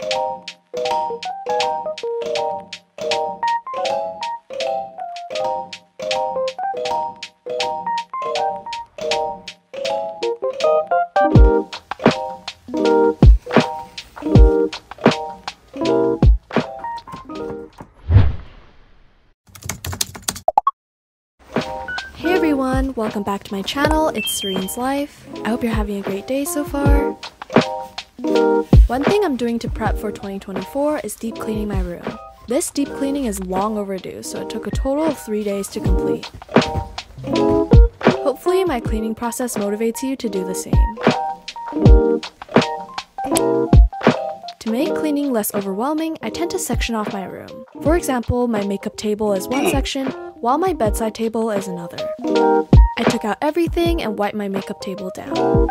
Hey everyone, welcome back to my channel. It's Serene's Life. I hope you're having a great day so far. One thing I'm doing to prep for 2024 is deep cleaning my room. This deep cleaning is long overdue, so it took a total of 3 days to complete. Hopefully my cleaning process motivates you to do the same. To make cleaning less overwhelming, I tend to section off my room. For example, my makeup table is one section, while my bedside table is another. I took out everything and wiped my makeup table down.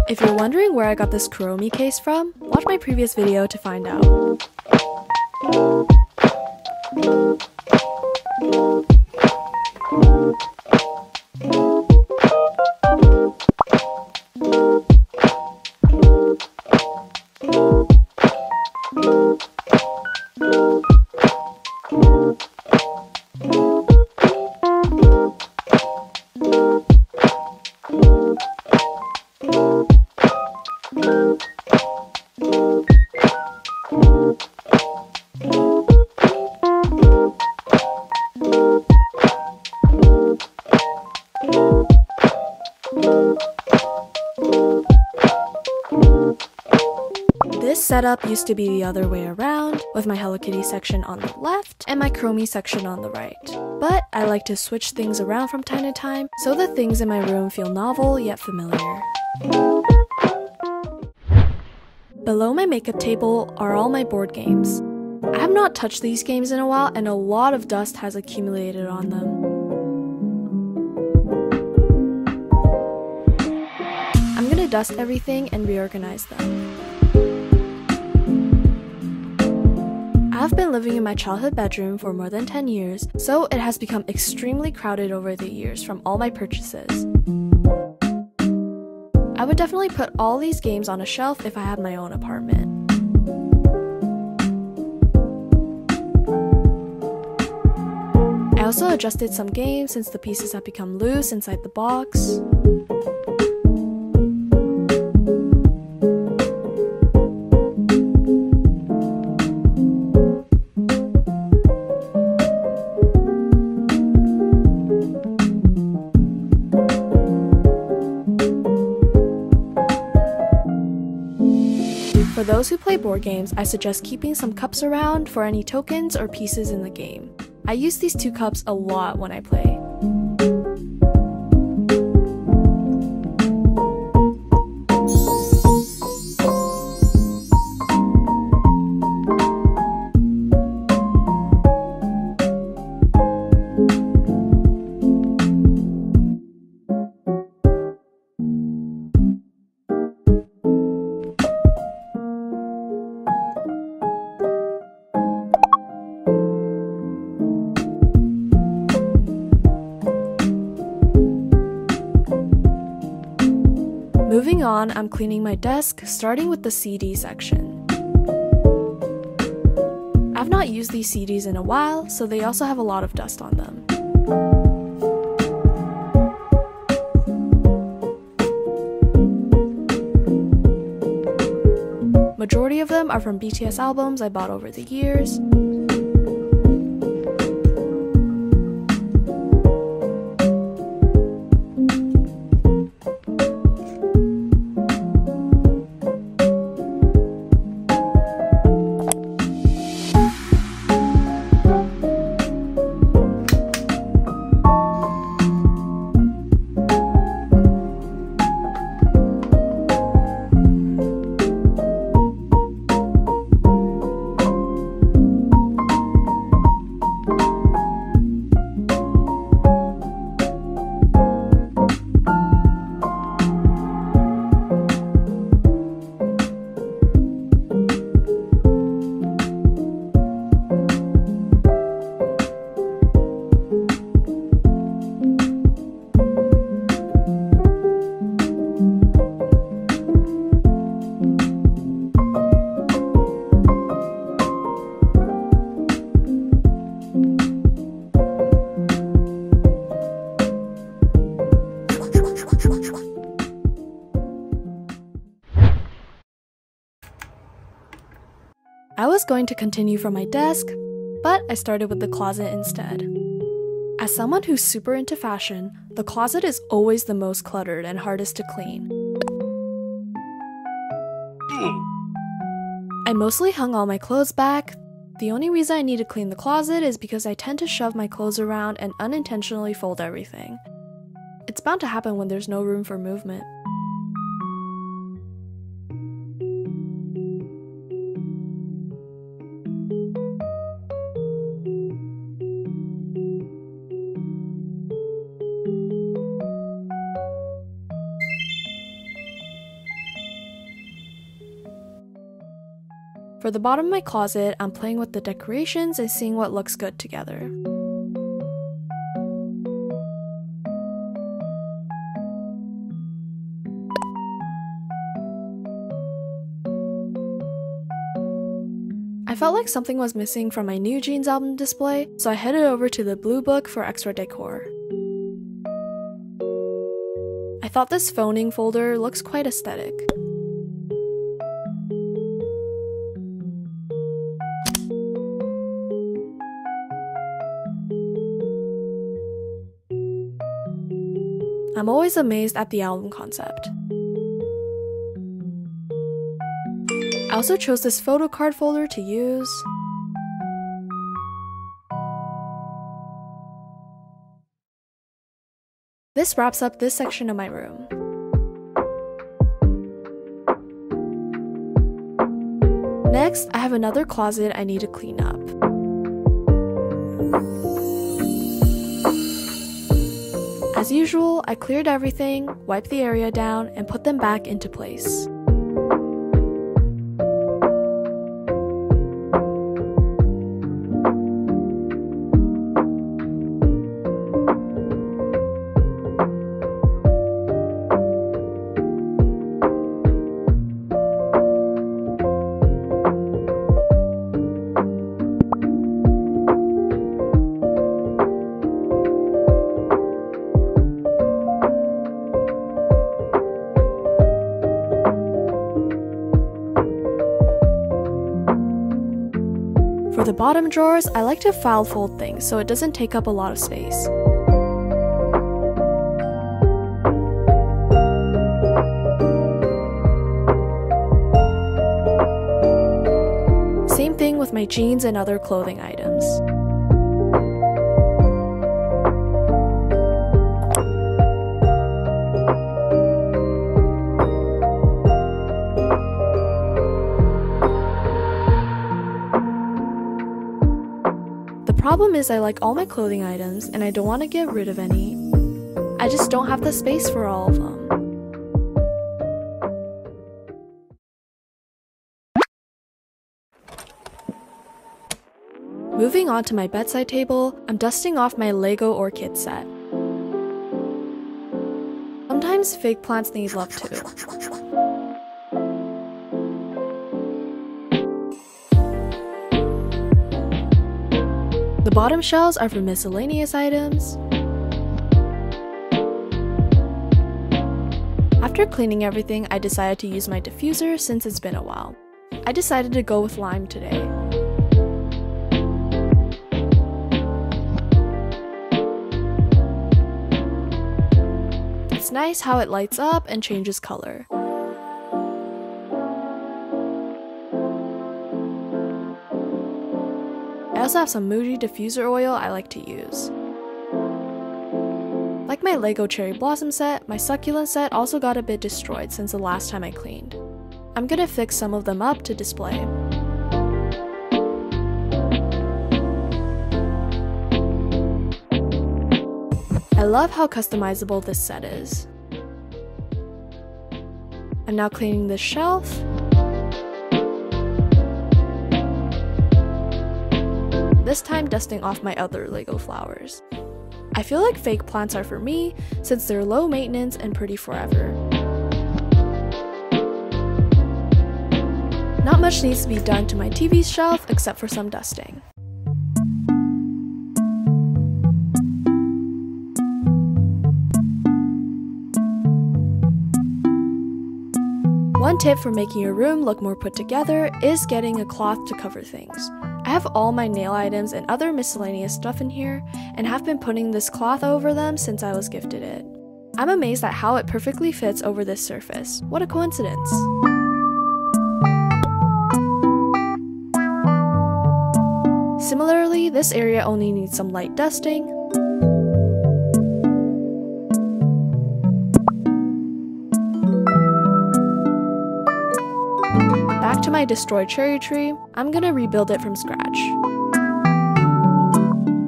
If you're wondering where I got this Kuromi case from, watch my previous video to find out. This setup used to be the other way around, with my Hello Kitty section on the left and my Kuromi section on the right. But I like to switch things around from time to time, so the things in my room feel novel yet familiar. Below my makeup table are all my board games. I have not touched these games in a while and a lot of dust has accumulated on them. I'm gonna dust everything and reorganize them. I've been living in my childhood bedroom for more than 10 years, so it has become extremely crowded over the years from all my purchases. I would definitely put all these games on a shelf if I had my own apartment. I also adjusted some games since the pieces have become loose inside the box. For those who play board games, I suggest keeping some cups around for any tokens or pieces in the game. I use these 2 cups a lot when I play. Moving on, I'm cleaning my desk, starting with the CD section. I've not used these CDs in a while, so they also have a lot of dust on them. Majority of them are from BTS albums I bought over the years. I was going to continue from my desk, but I started with the closet instead. As someone who's super into fashion, the closet is always the most cluttered and hardest to clean. I mostly hung all my clothes back. The only reason I need to clean the closet is because I tend to shove my clothes around and unintentionally fold everything. It's bound to happen when there's no room for movement. For the bottom of my closet, I'm playing with the decorations and seeing what looks good together. I felt like something was missing from my new jeans album display, so I headed over to the Blue Book for extra decor. I thought this phoning folder looks quite aesthetic. I'm always amazed at the album concept. I also chose this photo card folder to use. This wraps up this section of my room. Next, I have another closet I need to clean up. As usual, I cleared everything, wiped the area down, and put them back into place. For the bottom drawers, I like to file fold things so it doesn't take up a lot of space. Same thing with my jeans and other clothing items. The problem is I like all my clothing items and I don't want to get rid of any. I just don't have the space for all of them. Moving on to my bedside table, I'm dusting off my Lego Orchid set. Sometimes fake plants need love too. The bottom shelves are for miscellaneous items. After cleaning everything, I decided to use my diffuser since it's been a while. I decided to go with lime today. It's nice how it lights up and changes color. I also have some Muji diffuser oil I like to use. Like my Lego Cherry Blossom set, my Succulent set also got a bit destroyed since the last time I cleaned. I'm gonna fix some of them up to display. I love how customizable this set is. I'm now cleaning this shelf. This time dusting off my other Lego flowers. I feel like fake plants are for me since they're low maintenance and pretty forever. Not much needs to be done to my TV shelf except for some dusting. One tip for making your room look more put together is getting a cloth to cover things. I have all my nail items and other miscellaneous stuff in here, and have been putting this cloth over them since I was gifted it. I'm amazed at how it perfectly fits over this surface. What a coincidence. Similarly, this area only needs some light dusting. Back to my destroyed cherry tree, I'm gonna rebuild it from scratch.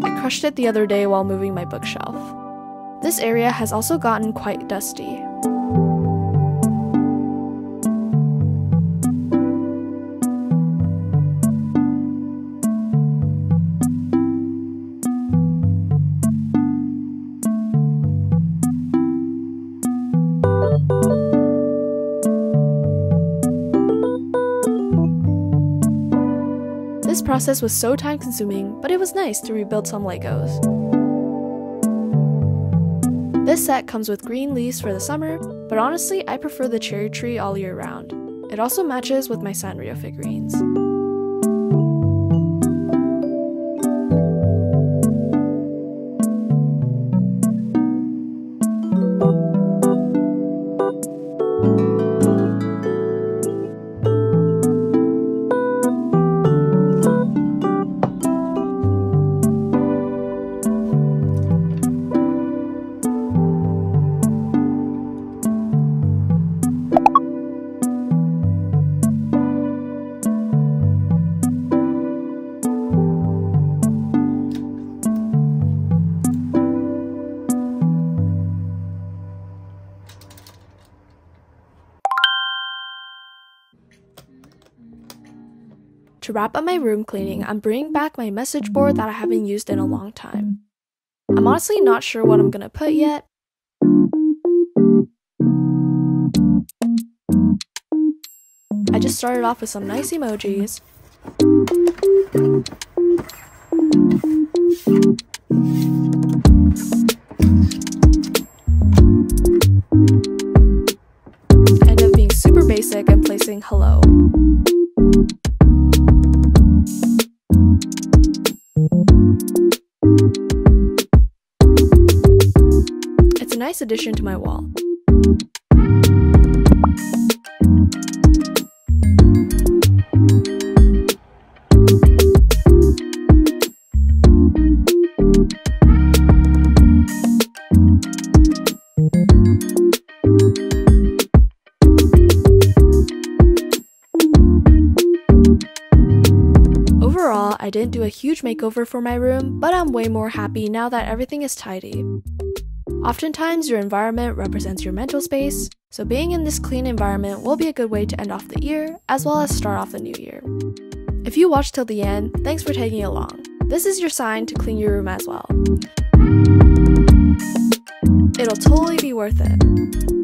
I crushed it the other day while moving my bookshelf. This area has also gotten quite dusty. This process was so time-consuming, but it was nice to rebuild some Legos. This set comes with green leaves for the summer, but honestly, I prefer the cherry tree all year round. It also matches with my Sanrio figurines. To wrap up my room cleaning, I'm bringing back my message board that I haven't used in a long time. I'm honestly not sure what I'm gonna put yet. I just started off with some nice emojis. End up being super basic and placing hello. It's a nice addition to my wall. Overall, I didn't do a huge makeover for my room, but I'm way more happy now that everything is tidy. Oftentimes, your environment represents your mental space, so being in this clean environment will be a good way to end off the year, as well as start off the new year. If you watched till the end, thanks for taking along. This is your sign to clean your room as well. It'll totally be worth it.